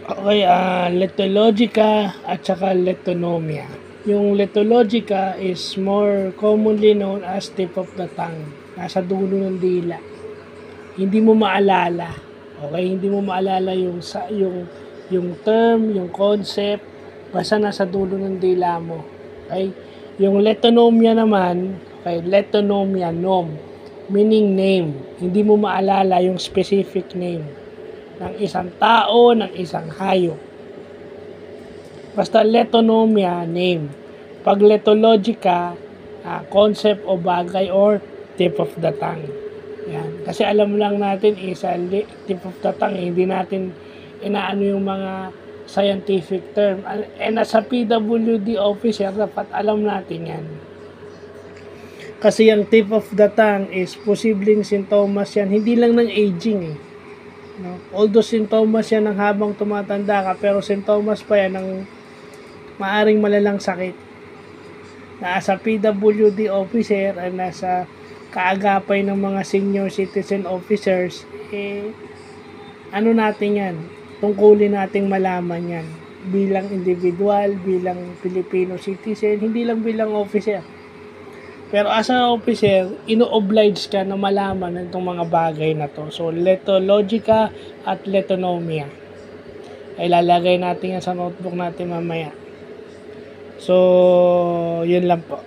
Okay, Lethologica at saka Letonomia. Yung Lethologica is more commonly known as tip of the tongue. Nasa dulo ng dila. Hindi mo maalala. Okay, hindi mo maalala yung term, yung concept, basta nasa dulo ng dila mo. Okay? Yung Letonomia naman, okay, Letonomia, nom, meaning name. Hindi mo maalala yung specific name ng isang tao, ng isang hayop. Basta Letonomia, name. Pag Lethologica, concept o bagay or tip of the tongue. Yan. Kasi alam lang natin isa tip of the tongue, hindi natin inaano yung mga scientific term. And as a PWD officer, dapat alam natin yan. Kasi yung tip of the tongue is posibleng sintomas yan, hindi lang ng aging eh. No? Although sintomas yan ng habang tumatanda ka, pero sintomas pa yan ng maaring malalang sakit. Na as a PWD officer at nasa kaagapay ng mga senior citizen officers, ano natin yan, tungkulin nating malaman yan bilang individual, bilang Filipino citizen, hindi lang bilang officer. Pero as an officer, ino-oblige ka na malaman itong mga bagay na to. So, Lethologica at Letonomia. Ay lalagay natin yan sa notebook natin mamaya. So, yun lang po.